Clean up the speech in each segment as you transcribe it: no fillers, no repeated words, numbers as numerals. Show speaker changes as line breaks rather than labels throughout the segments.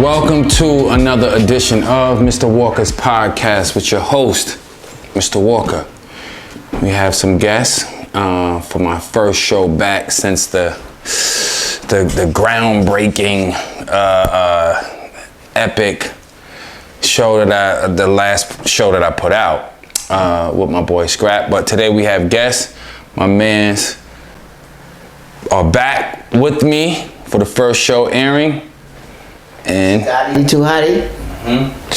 Welcome to another edition of Mr. Walker's podcast with your host, Mr. Walker. We have some guests for my first show back since the groundbreaking, epic show the last show that I put out with my boy Scrap. But today we have guests. My mans are back with me for the first show airing. And
Hottie to Hottie.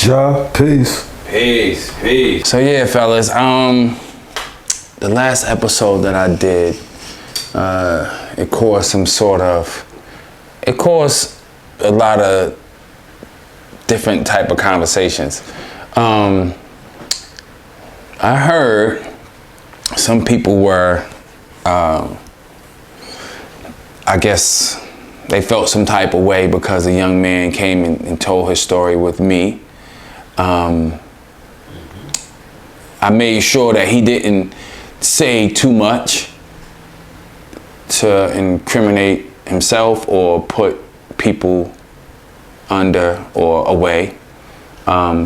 Ja, peace.
Peace. So yeah, fellas, the last episode that I did, it caused a lot of different type of conversations. I heard some people were, I guess, they felt some type of way because a young man came and told his story with me. I made sure that he didn't say too much to incriminate himself or put people under or away. But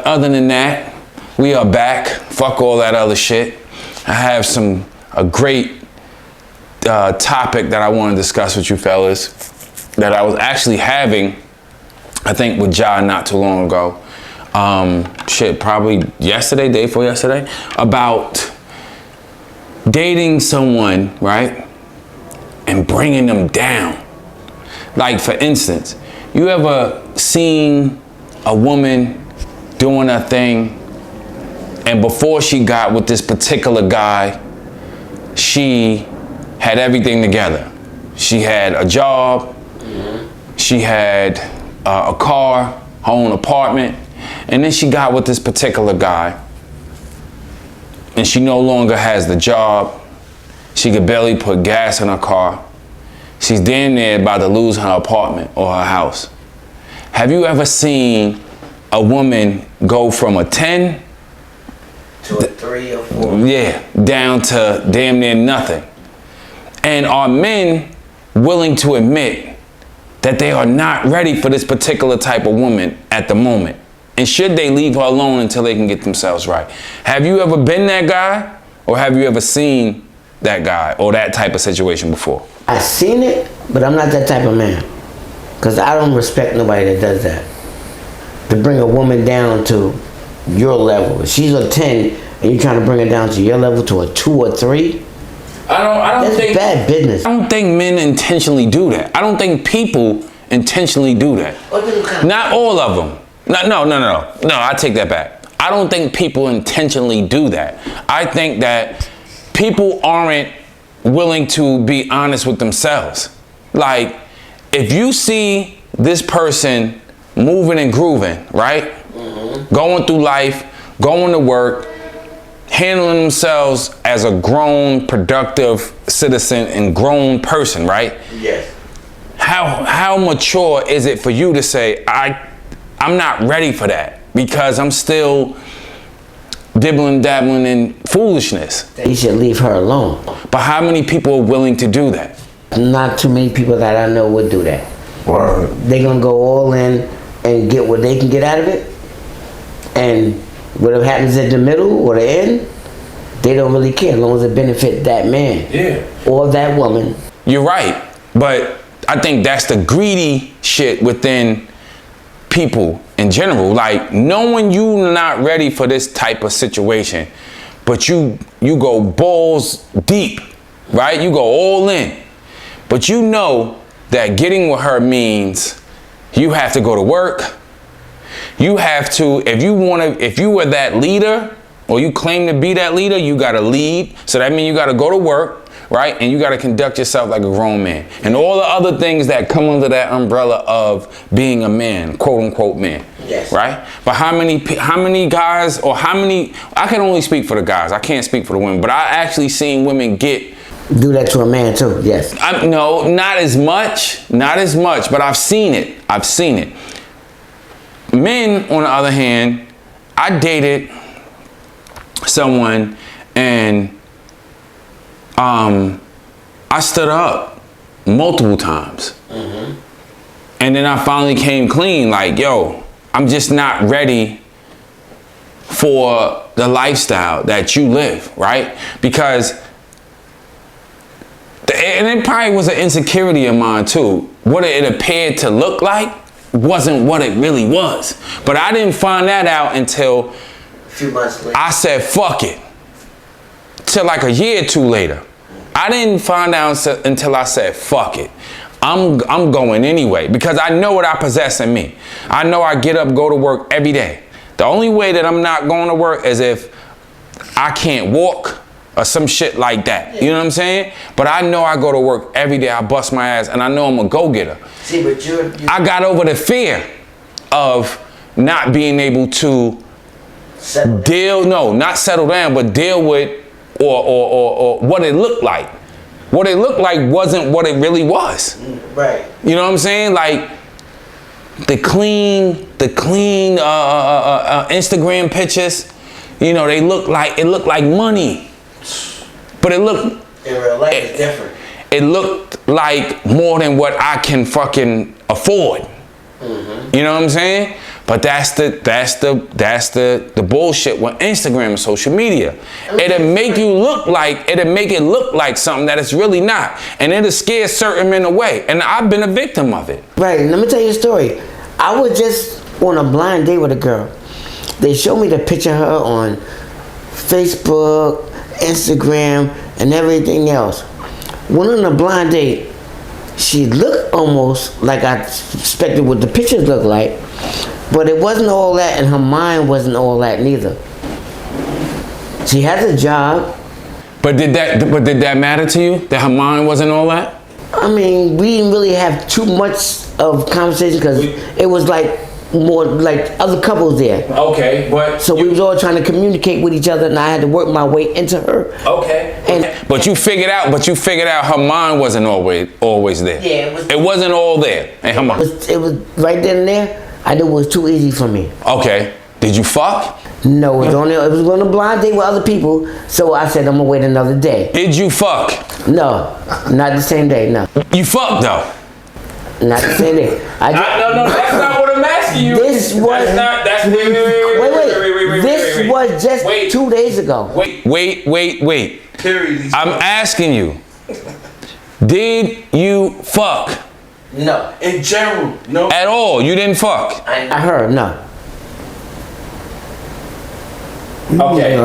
other than that, we are back. Fuck all that other shit. I have a great topic that I want to discuss with you fellas that I was actually having, I think, with Ja not too long ago. Probably yesterday, day before yesterday, about dating someone, right, and bringing them down. Like, for instance, you ever seen a woman doing a thing, and before she got with this particular guy, she had everything together. She had a job, she had a car, her own apartment, and then she got with this particular guy, and she no longer has the job. She could barely put gas in her car. She's damn near about to lose her apartment or her house. Have you ever seen a woman go from a 10
to a 3 or 4?
Yeah, down to damn near nothing? And are men willing to admit that they are not ready for this particular type of woman at the moment? And should they leave her alone until they can get themselves right? Have you ever been that guy? Or have you ever seen that guy or that type of situation before?
I've seen it, but I'm not that type of man. Because I don't respect nobody that does that. To bring a woman down to your level. If she's a 10 and you're trying to bring her down to your level to a 2 or 3, that's bad business.
I don't think men intentionally do that. I don't think people intentionally do that. Not all of them. No, I take that back. I don't think people intentionally do that. I think that people aren't willing to be honest with themselves. Like, if you see this person moving and grooving, right? Going through life, going to work, handling themselves as a grown, productive citizen and grown person, right?
Yes.
How mature is it for you to say, I'm not ready for that because I'm still dabbling in foolishness?
You should leave her alone.
But how many people are willing to do that?
Not too many people that I know would do that.
Word.
They're going to go all in and get what they can get out of it. And whatever happens at the middle or the end, they don't really care as long as it benefits that man.
Yeah.
Or that woman.
You're right. But I think that's the greedy shit within people in general. Like, knowing you're not ready for this type of situation, but you go balls deep, right? You go all in. But you know that getting with her means you have to go to work. You have to, if you were that leader, or you claim to be that leader, you gotta lead. So that means you gotta go to work, right? And you gotta conduct yourself like a grown man. And all the other things that come under that umbrella of being a man, quote unquote man.
Yes.
Right? But how many guys, or I can only speak for the guys, I can't speak for the women, but I actually seen women
do that to a man too, yes.
No, not as much, but I've seen it. Men, on the other hand, I dated someone and I stood up multiple times. And then I finally came clean, like, yo, I'm just not ready for the lifestyle that you live, right? Because, and it probably was an insecurity of mine too. What it appeared to look like wasn't what it really was. But I didn't find that out until
A few months later.
I said, fuck it. Till like a year or two later. I didn't find out until I said, fuck it. I'm going anyway, because I know what I possess in me. I know I get up, go to work every day. The only way that I'm not going to work is if I can't walk or some shit like that. You know what I'm saying? But I know I go to work every day. I bust my ass, and I know I'm a go-getter.
See, but you're
I got over the fear of not being able to
settled.
deal, no, not settle down, but deal with or what it looked like. What it looked like wasn't what it really was.
Right.
You know what I'm saying? Like the clean Instagram pictures, you know, it looked like money. But it looked,
In real life, it's different.
it looked like more than what I can fucking afford. You know what I'm saying? But that's the bullshit with Instagram and social media. It'll make it look like something that it's really not. And it'll scare certain men away. And I've been a victim of it.
Right, let me tell you a story. I was just on a blind date with a girl. They showed me the picture of her on Facebook, Instagram, and everything else. Went on a blind date. She looked almost like I expected what the pictures looked like, but it wasn't all that, and her mind wasn't all that neither. She has a job.
But did that matter to you? That her mind wasn't all that?
I mean, we didn't really have too much of conversation because it was like more like other couples there.
Okay, but
So we was all trying to communicate with each other, and I had to work my way into her.
okay.
And
But you figured out her mind wasn't always there.
Yeah,
it wasn't all there. And her mind.
it was right then and there. I knew it was too easy for me.
Okay. Did you fuck?
No, it was on a blind date with other people. So I said I'm gonna wait another day.
Did you fuck?
No, not the same day. No,
You fucked though.
not the same day.
No, that's not what I'm asking you.
This was
That's not. That's
wait. This was just
Wait.
2 days ago.
Wait.
Period.
I'm asking you. Did you fuck
No,
In general, no.
at all? You didn't fuck.
I heard no.
Okay.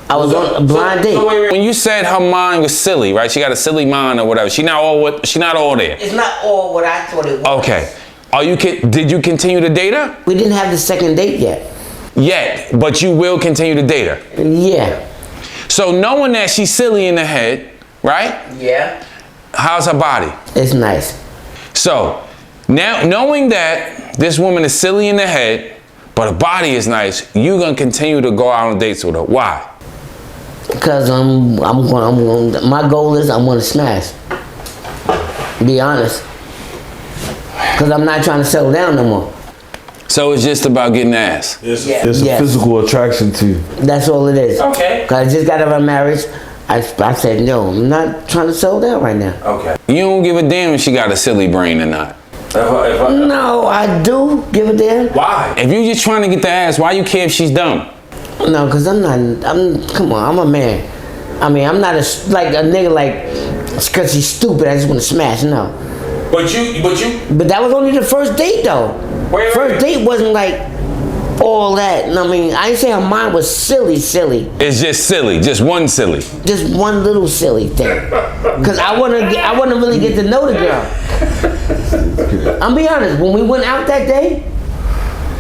I was on a blind date.
So wait. When you said her mind was silly, right? She got a silly mind or whatever. She not all there.
It's not all what I thought it was.
Okay. Did you continue to date her?
We didn't have the second date yet.
Yet, but you will continue to date her.
Yeah.
So knowing that she's silly in the head, right?
Yeah.
How's her body?
It's nice.
So now knowing that this woman is silly in the head, but her body is nice, you gonna continue to go out on dates with her. Why?
Because my goal is I'm gonna smash. Be honest. Because I'm not trying to settle down no more.
So it's just about getting ass.
It's,
Yeah.
it's a
Yes.
physical attraction to you.
That's all it is.
Okay.
Because I just got out of a marriage. I said, no, I'm not trying to settle down right now.
Okay. You don't give a damn if she got a silly brain or not.
No, I do give a damn.
Why? If you just trying to get the ass, why you care if she's dumb?
No, because come on, I'm a man. I mean, I'm not like a nigga like, because she's stupid, I just want to smash, no.
But you.
But that was only the first date though.
Wait.
First date wasn't like all that. I mean, I didn't say her mind was silly.
It's just silly, just one silly.
Just one little silly thing. Cause I wanna really get to know the girl. I'm be honest, when we went out that day,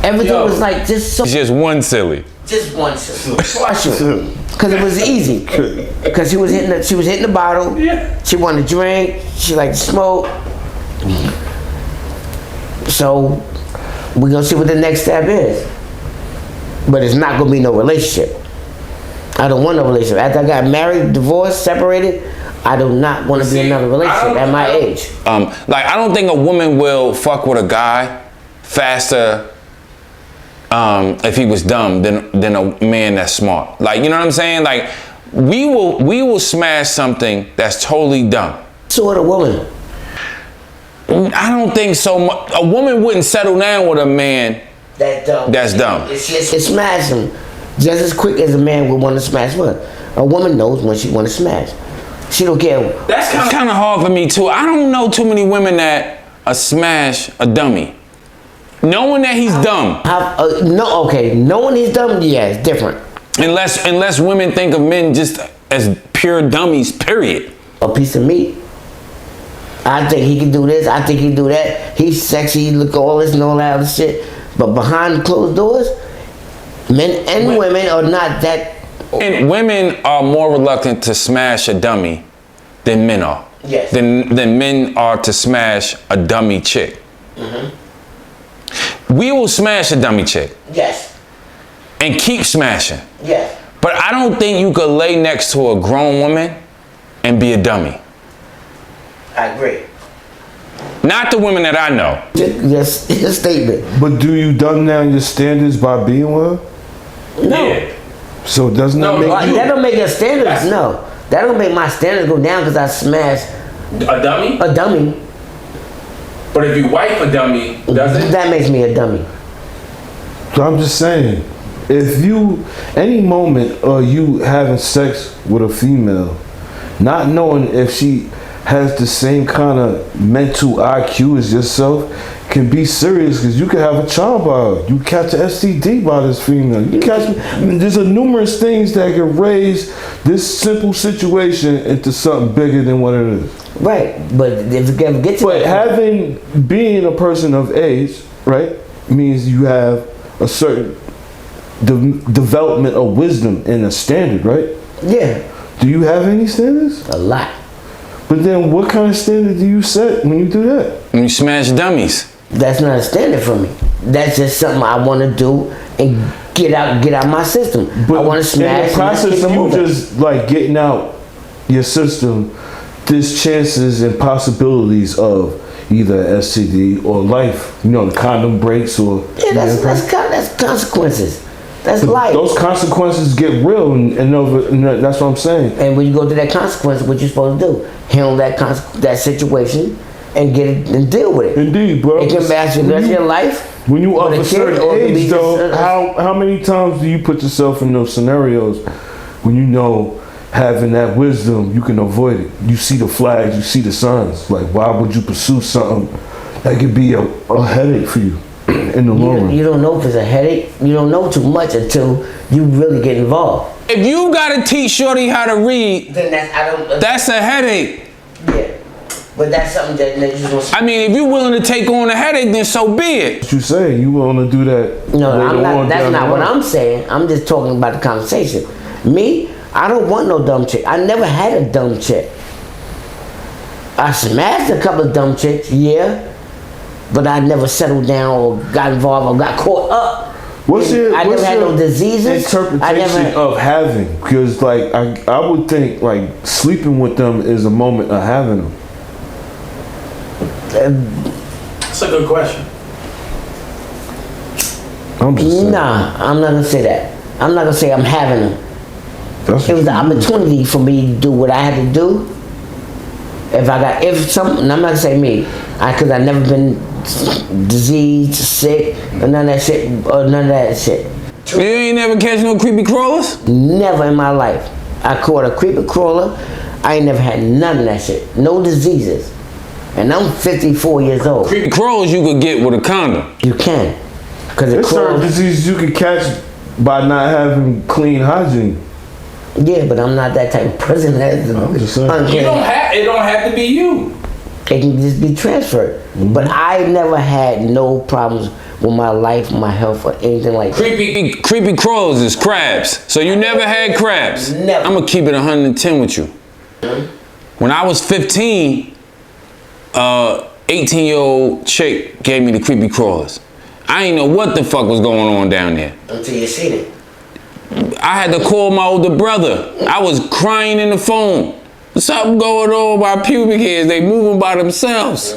everything was like just so.
It's just one silly.
Just one silly. Partial. Cause it was easy. Cause she was hitting the bottle.
Yeah.
She wanted to drink. She liked to smoke. So we're gonna see what the next step is. But it's not gonna be no relationship. I don't want no relationship. After I got married, divorced, separated, I do not want to be in another relationship at my age.
Like I don't think a woman will fuck with a guy faster if he was dumb than a man that's smart. Like, you know what I'm saying? Like we will smash something that's totally dumb.
Sort of woman.
I don't think so much. A woman wouldn't settle down with a man
That's dumb.
that's dumb.
It's smash him just as quick as a man would want to smash one. A woman knows when she want to smash. She don't care.
That's kind of hard for me too. I don't know too many women that smash a dummy. Knowing that he's dumb.
No, okay. Knowing he's dumb, yeah, it's different.
Unless women think of men just as pure dummies, period.
A piece of meat. I think he can do this. I think he can do that. He's sexy. He look all this and all that other shit. But behind closed doors, men and women are not that.
And women are more reluctant to smash a dummy than men are.
Yes.
Than men are to smash a dummy chick. We will smash a dummy chick
Yes.
and keep smashing.
Yes.
But I don't think you could lay next to a grown woman and be a dummy.
I agree.
Not the women that I know.
Just a statement.
But do you dumb down your standards by being with her?
No.
So doesn't that make
That
you?
don't make your standards. No. That don't make my standards go down because I smashed
A dummy?
a dummy.
But if you wife a dummy, does
That makes me a dummy.
So I'm just saying, if you any moment of you having sex with a female, not knowing if she has the same kind of mental IQ as yourself, can be serious because you can have a child by her. You catch an STD by this female. You catch. I mean, there's a numerous things that can raise this simple situation into something bigger than what it is.
Right. But if it ever gets to
But
that,
being a person of age, right, means you have a certain development of wisdom and a standard, right?
yeah,
Do you have any standards?
a lot.
But then what kind of standard do you set when you do that?
When you smash dummies.
That's not a standard for me. That's just something I want to do and get out my system. I want to smash.
in the
and
process
keep it
of you
moving.
just like getting out your system, there's chances and possibilities of either STD or life. You know, the condom breaks or
Yeah, that's consequences. That's life.
those consequences get real, and that's what I'm saying.
And when you go through that consequence, what you supposed to do? Handle that situation and get it and deal with it.
Indeed, bro.
It can last you the rest of your life.
When you
or
up
the
a
kid,
certain
or it could be
age,
just
though, how many times do you put yourself in those scenarios when you know having that wisdom, you can avoid it? You see the flags, you see the signs. Like, why would you pursue something that could be a headache for you in the long run?
You don't know if it's a headache. You don't know too much until you really get involved.
If you gotta teach Shorty how to read,
Then
that's a headache.
yeah. But that's something that you just want.
I mean, if you're willing to take on a headache, then so be it.
What you saying? You want to do that?
No,
later
I'm not.
on
That's
down the
not what
line?
I'm saying. I'm just talking about the conversation. Me, I don't want no dumb chick. I never had a dumb chick. I smashed a couple of dumb chicks, yeah, but I never settled down or got involved or got caught up.
What's your,
I
what's
never had
your
no diseases.
interpretation of having? Because like I would think like sleeping with them is a moment of having them.
That's a good question.
I'm just saying.
Nah, I'm not gonna say that. I'm not gonna say I'm having them.
That's
It was
what
the
you do.
opportunity for me to do what I had to do. And I'm not gonna say me, cause I never been diseased, sick, or none of that shit.
You ain't never catch no creepy crawlers?
Never in my life. I caught a creeper crawler. I ain't never had none of that shit. No diseases. And I'm 54 years old.
Creepy crawlers you could get with a condom.
You can. Cause it
There's certain
crawls.
diseases you can catch by not having clean hygiene.
Yeah, but I'm not that type of person.
I'm just saying.
It don't have to be you.
It can just be transferred. But I never had no problems with my life, my health, or anything like that.
Creepy crawlers is crabs. So you never had crabs?
Never.
I'm gonna keep it 110 with you. When I was 15, 18-year-old chick gave me the creepy crawlers. I ain't know what the fuck was going on down there.
Until you seen it.
I had to call my older brother. I was crying in the phone. Something going on with my pubic hairs. They moving by themselves.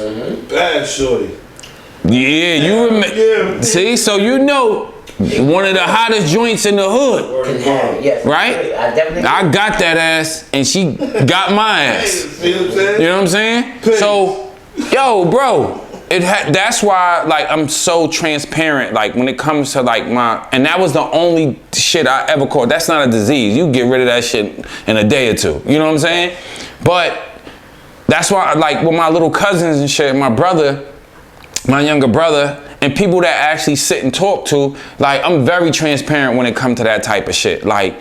Bad shorty.
Yeah, you remember.
Yeah.
See, so you know, one of the hottest joints in the hood,
Can have, yes.
right?
I definitely.
I got that ass, and she got my ass.
See what I'm saying?
You know what I'm saying? So Yo, bro. That's why, like, I'm so transparent. Like, when it comes to like and that was the only shit I ever caught. That's not a disease. You get rid of that shit in a day or two. You know what I'm saying? But that's why, like, with my little cousins and shit, my brother, my younger brother, and people that actually sit and talk to, like, I'm very transparent when it comes to that type of shit. Like,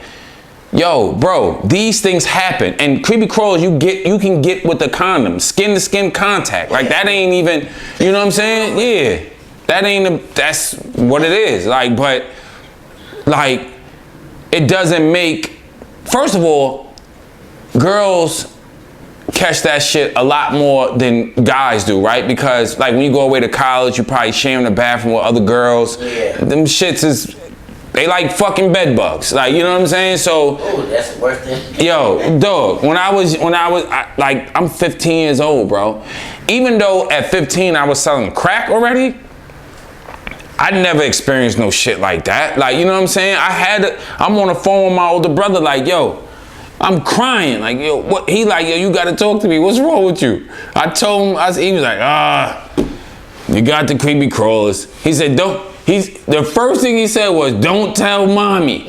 yo, bro, these things happen, and creepy crawlers you can get with the condom, skin to skin contact. Like, that ain't even, you know what I'm saying? Yeah, that's what it is. Like, but like, it doesn't make. First of all, girls catch that shit a lot more than guys do, right? Because like when you go away to college, you probably sharing the bathroom with other girls.
Yeah.
Them shits is. They like fucking bed bugs, like, you know what I'm saying? So,
Oh, that's the worst thing.
yo, dog, I'm 15 years old, bro. Even though at 15 I was selling crack already, I never experienced no shit like that. Like, you know what I'm saying? I'm on the phone with my older brother, like, yo, I'm crying. Like, yo, what? He like, yo, you gotta talk to me. What's wrong with you? I told him, he was like, you got the creepy crawlers. He said, the first thing he said was, don't tell mommy.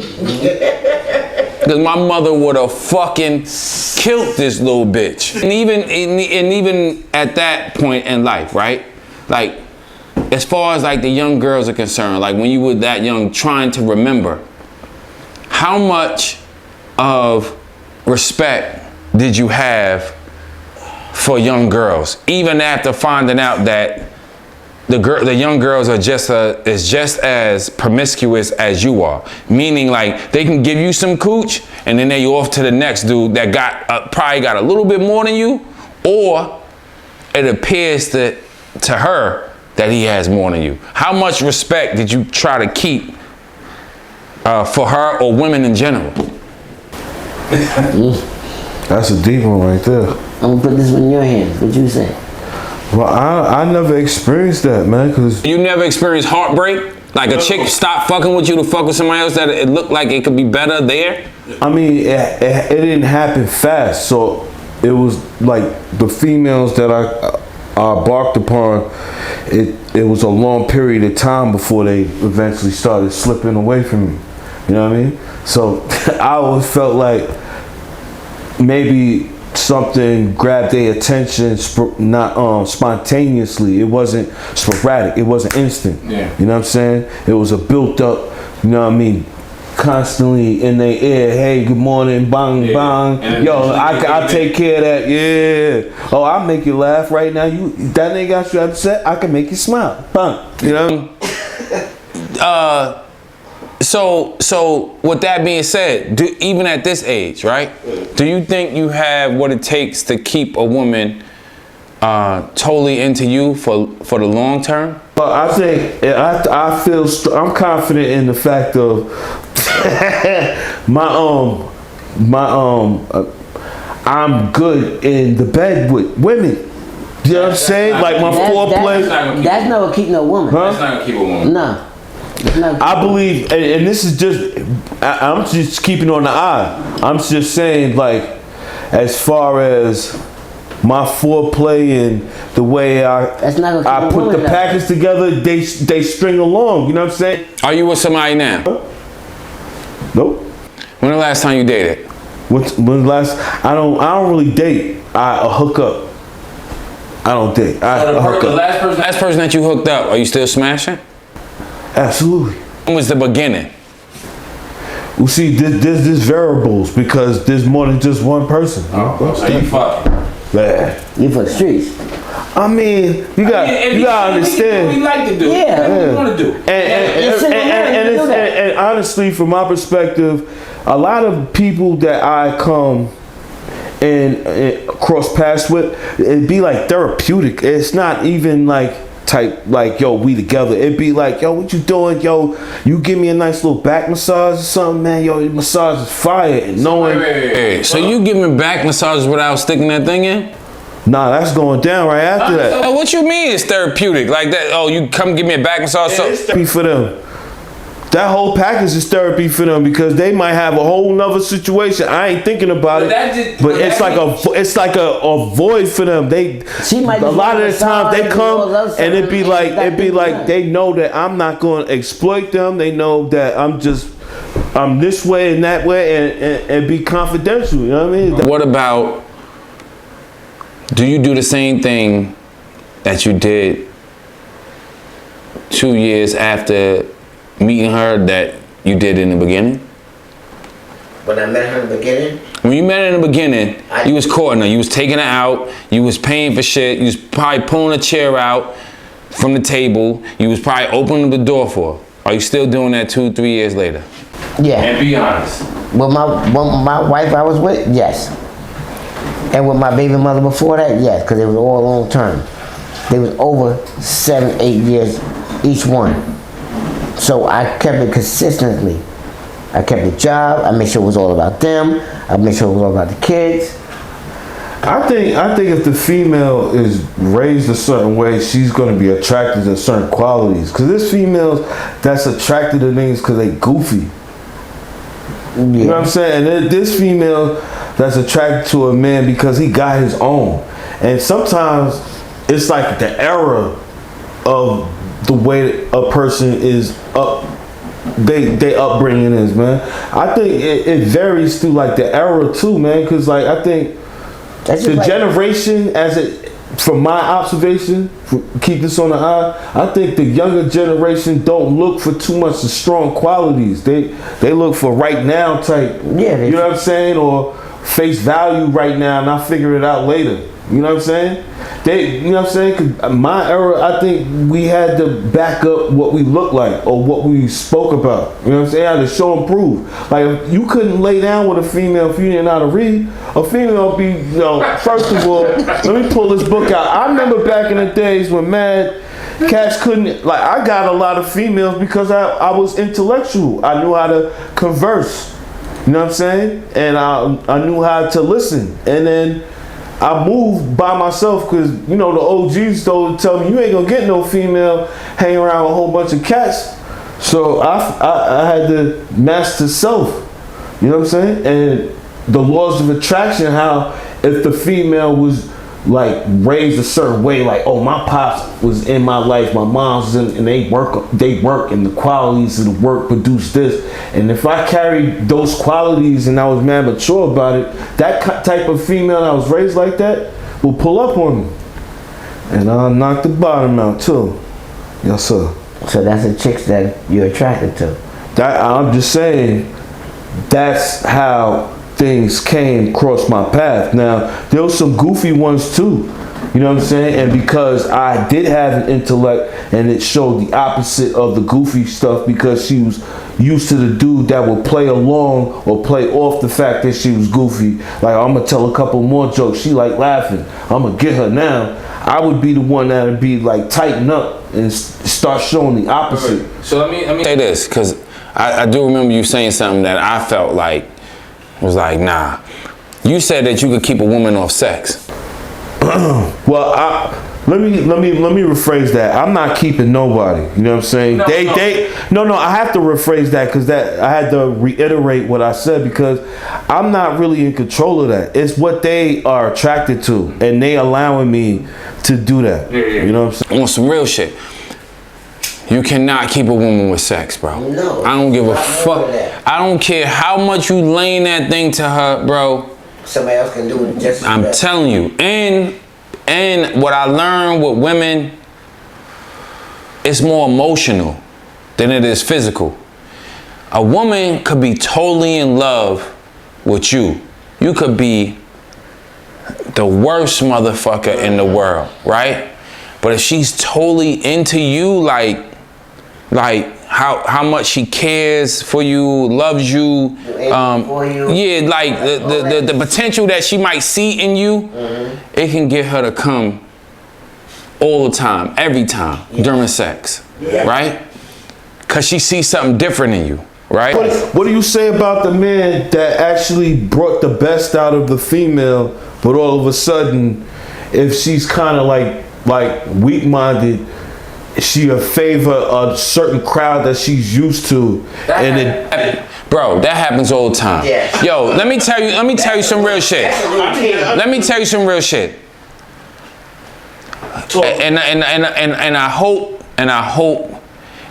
Because my mother would have fucking killed this little bitch. And even at that point in life, right? Like, as far as like the young girls are concerned, like when you were that young, trying to remember, how much of respect did you have for young girls? Even after finding out that the young girls are just as promiscuous as you are, meaning like they can give you some cooch and then they off to the next dude that probably got a little bit more than you, or it appears to her that he has more than you. How much respect did you try to keep for her or women in general?
That's a deep one right there.
I'm gonna put this one in your hands. What you say?
Well, I never experienced that, man, because
You never experienced heartbreak? Like a chick stopped fucking with you to fuck with somebody else that it looked like it could be better there?
I mean, it didn't happen fast, so it was like the females that I barked upon, it was a long period of time before they eventually started slipping away from me. You know what I mean? So I always felt like maybe something grabbed their attention, not spontaneously. It wasn't sporadic. It wasn't instant.
Yeah.
You know what I'm saying? It was a built up, you know what I mean, constantly in their ear. Hey, good morning, bang, bang. Yo, I take care of that. Yeah. Oh, I'll make you laugh right now. That nigga got you upset. I can make you smile. Bang. You know?
So with that being said, even at this age, right? Do you think you have what it takes to keep a woman totally into you for the long term?
But I think I'm confident in the fact of I'm good in the bed with women. You know what I'm saying? Like my foreplay.
That's not gonna keep no woman.
Huh?
That's not gonna keep a woman.
No.
I believe, and this is just, I'm just keeping on the eye. I'm just saying, like, as far as my foreplay and the way I put the package together, they string along. You know what I'm saying?
Are you with somebody now?
Nope.
When the last time you dated?
When the last? I don't really date. I hook up. I don't date. I hook
The
up.
last person that you hooked up, are you still smashing?
Absolutely.
When was the beginning?
Well, see, there's variables because there's more than just one person.
So you fucking.
Man.
You for the streets.
I mean, you gotta understand.
What you like to do.
Yeah.
What you want to do.
And honestly, from my perspective, a lot of people that I come and cross paths with, it'd be like therapeutic. It's not even like type like, yo, we together. It'd be like, yo, what you doing? Yo, you give me a nice little back massage or something, man. Yo, your massage is fire. And knowing,
Wait. So you giving back massages without sticking that thing in?
nah, that's going down right after that.
What you mean it's therapeutic? Like that? Oh, you come give me a back massage?
It's therapy for them. that whole package is therapy for them because they might have a whole nother situation. I ain't thinking about it, but it's like a void for them.
She might
a lot of the time they come and
it'd
be like they know that I'm not going to exploit them. They know that I'm this way and that way and be confidential. You know what I mean?
What about, do you do the same thing that you did 2 years after meeting her that you did in the beginning?
When I met her in the beginning?
When you met her in the beginning, you was courting her, you was taking her out, you was paying for shit, you was probably pulling a chair out from the table, you was probably opening the door for her. Are you still doing that 2, 3 years later?
Yeah.
And be honest.
With my wife I was with, yes. And with my baby mother before that, yes, because it was all long term. They was over 7, 8 years each one. So I kept it consistently. I kept the job. I made sure it was all about them. I made sure it was all about the kids.
I think if the female is raised a certain way, she's going to be attracted to certain qualities. Because there's females that's attracted to niggas because they goofy.
Yeah.
You know what I'm saying? And this female that's attracted to a man because he got his own. And sometimes it's like the era of the way a person is up, they upbringing is, man. I think it varies through like the era too, man. Because like I think the generation, from my observation, keep this on the eye, I think the younger generation don't look for too much of strong qualities. They look for right now type.
Yeah,
you know what I'm saying, or face value right now, and I'll figure it out later. You know what I'm saying? You know what I'm saying? 'Cause my era, I think we had to back up what we look like or what we spoke about. You know what I'm saying? I had to show and prove. Like, you couldn't lay down with a female if you didn't know how to read. A female be, you know, first of all, let me pull this book out. I remember back in the days when mad cats couldn't, like, I got a lot of females because I was intellectual. I knew how to converse. You know what I'm saying? And I knew how to listen. And then I moved by myself because, you know, the OGs told tell me you ain't gonna get no female hanging around with a whole bunch of cats. So I had to master self. You know what I'm saying? And the laws of attraction, how if the female was like raised a certain way, like, oh, my pops was in my life, my mom's in, and they work and the qualities of the work produce this. And if I carried those qualities and I was mad mature about it, that type of female that was raised like that will pull up on me. And I'll knock the bottom out too. Yes, sir.
So that's the chicks that you're attracted to.
That I'm just saying, that's how things came across my path. Now, there was some goofy ones too. You know what I'm saying? And because I did have an intellect and it showed the opposite of the goofy stuff because she was used to the dude that would play along or play off the fact that she was goofy. Like, I'm going to tell a couple more jokes. She like laughing. I'm going to get her now. I would be the one that would be like tighten up and start showing the opposite.
So let me say this, because I do remember you saying something that I felt like was like, nah. You said that you could keep a woman off sex.
Well, let me rephrase that. I'm not keeping nobody. You know what I'm saying? No. I have to rephrase that because I had to reiterate what I said because I'm not really in control of that. It's what they are attracted to, and they allowing me to do that. Yeah. You know what I'm saying?
On some real shit. You cannot keep a woman with sex, bro.
No.
I don't give a fuck. I don't care how much you laying that thing to her, bro.
Somebody else can do it just as
I'm
well.
telling you. And what I learned with women, it's more emotional than it is physical. A woman could be totally in love with you. You could be the worst motherfucker in the world, right? But if she's totally into you, like how much she cares for you, loves you, yeah, like the potential that she might see in you, it can get her to come all the time, every time during sex, right? Cause she sees something different in you, right?
What do you say about the man that actually brought the best out of the female, but all of a sudden, if she's kind of like weak-minded, she a favor a certain crowd that she's used to, and it.
Bro, that happens all the time.
Yeah.
Yo, let me tell you some real shit. Let me tell you some real shit. And I hope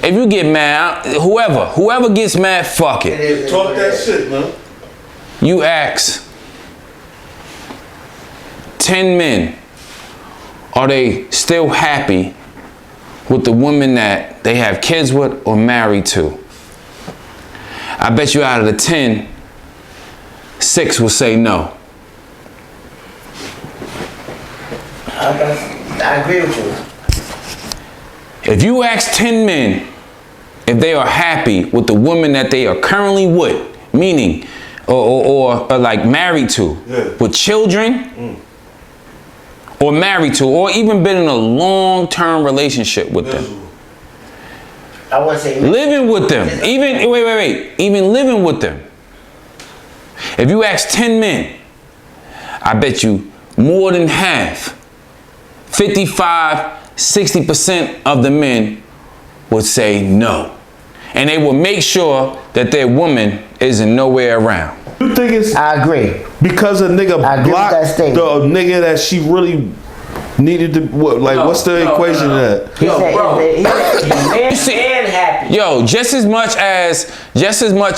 if you get mad, whoever gets mad, fuck it.
Talk that shit, man.
You ask 10 men, are they still happy with the woman that they have kids with or married to? I bet you out of the 10, 6 will say no.
I agree with you.
If you ask 10 men if they are happy with the woman that they are currently with, meaning, or like married to, with children, or married to, or even been in a long-term relationship with them.
I want to say
Living with them, even living with them. If you ask 10 men, I bet you more than half, 55, 60% of the men would say no. And they will make sure that their woman isn't nowhere around.
You think it's
I agree.
because a nigga
I agree with that
blocked the
statement.
nigga that she really needed to, what's the equation to that?
He said, man,
see-
man happy.
Yo, just as much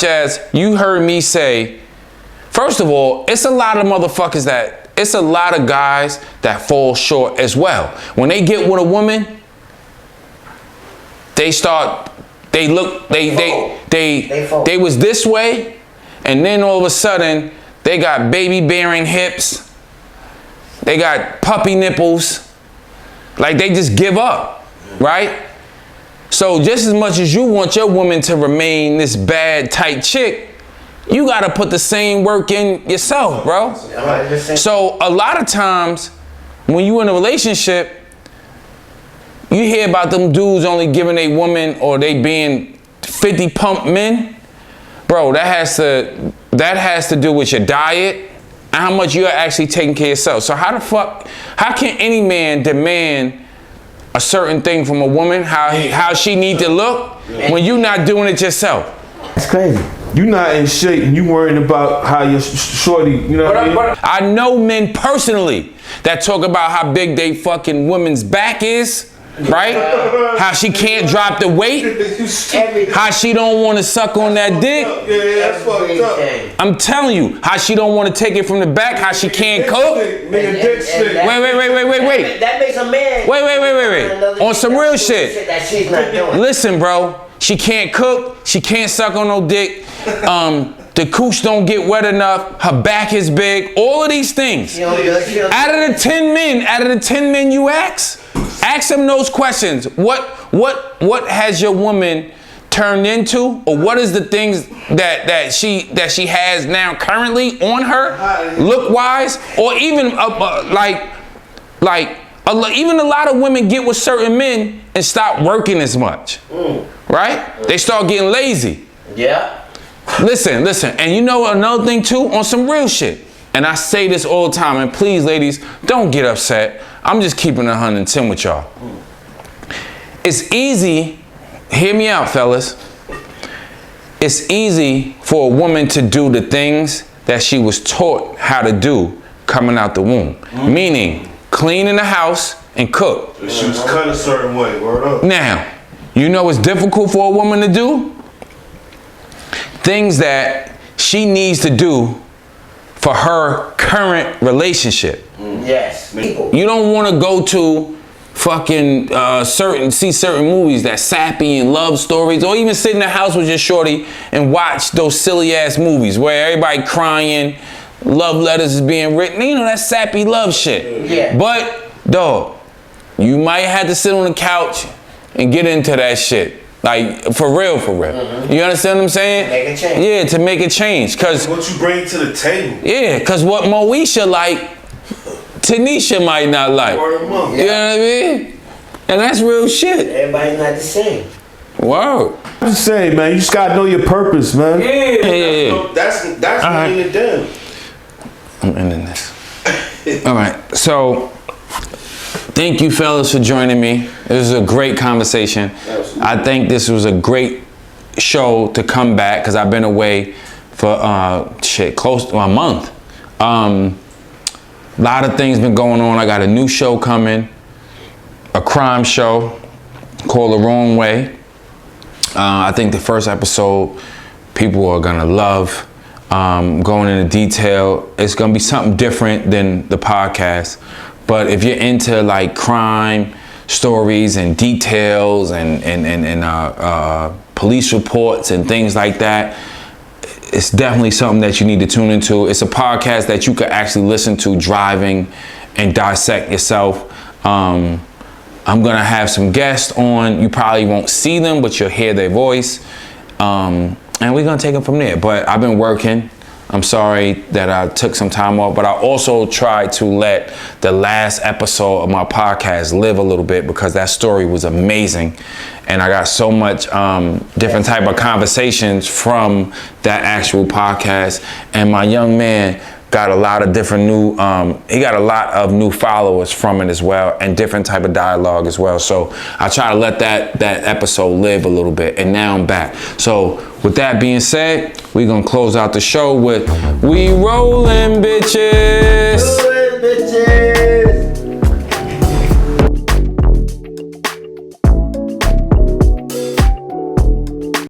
as you heard me say, first of all, it's a lot of motherfuckers it's a lot of guys that fall short as well. When they get with a woman, they was this way, and then all of a sudden, they got baby bearing hips, they got puppy nipples, like they just give up, right? So just as much as you want your woman to remain this bad, tight chick, you gotta put the same work in yourself, bro. So a lot of times, when you in a relationship, you hear about them dudes only giving a woman or they being 50 pump men. Bro, that has to do with your diet and how much you're actually taking care of yourself. So how can any man demand a certain thing from a woman, how she need to look when you're not doing it yourself?
That's crazy.
You not in shape and you worrying about how your shorty, you know what I mean?
I know men personally that talk about how big they fucking woman's back is, right? How she can't drop the weight, how she don't want to suck on that dick.
Yeah, that's fucked up.
I'm telling you, how she don't want to take it from the back, how she can't cook.
Nigga dick stick.
Wait.
That makes a man.
Wait. On some real shit.
That she's not doing.
Listen, bro. She can't cook. She can't suck on no dick. The cooch don't get wet enough. Her back is big. All of these things. Out of the 10 men you ask them those questions. What has your woman turned into, or what is the things that she has now currently on her, look wise, or even even a lot of women get with certain men and stop working as much, right? They start getting lazy.
Yeah.
Listen, and you know another thing too, on some real shit, and I say this all the time, and please ladies, don't get upset. I'm just keeping 110 with y'all. It's easy, hear me out fellas, it's easy for a woman to do the things that she was taught how to do coming out the womb. Meaning, clean in the house and cook.
She was cut a certain way, word up.
Now, you know what's difficult for a woman to do? Things that she needs to do for her current relationship.
Yes.
You don't want to go to fucking see certain movies that sappy and love stories, or even sit in the house with your shorty and watch those silly ass movies where everybody crying, love letters is being written, you know, that sappy love shit.
Yeah.
But dog, you might have to sit on the couch and get into that shit. Like, for real. Mm-hmm. You understand what I'm saying?
Make a change.
Yeah, to make a change. Cause
what you bring to the table.
yeah, cause what Moesha like, Tanisha might not like.
Word of mouth.
You know what I mean? And that's real shit.
Everybody's not the same.
Wow.
I'm just saying, man, you just gotta know your purpose, man.
Yeah.
That's laying it down.
I'm ending this. All right. So Thank you, fellas, for joining me. It was a great conversation.
Absolutely.
I think this was a great show to come back because I've been away for close to a month. A lot of things been going on. I got a new show coming, a crime show called The Wrong Way. I think the first episode people are gonna love. Going into detail, it's gonna be something different than the podcast. But if you're into like crime stories and details and police reports and things like that, it's definitely something that you need to tune into. It's a podcast that you could actually listen to driving and dissect yourself. I'm gonna have some guests on. You probably won't see them, but you'll hear their voice. And we're gonna take it from there. But I've been working. I'm sorry that I took some time off, but I also tried to let the last episode of my podcast live a little bit because that story was amazing. And I got so much different type of conversations from that actual podcast. And my young man got a lot of different new, he got a lot of new followers from it as well, and different type of dialogue as well. So I try to let that episode live a little bit, and now I'm back. So with that being said, we're gonna close out the show with We Rollin' Bitches.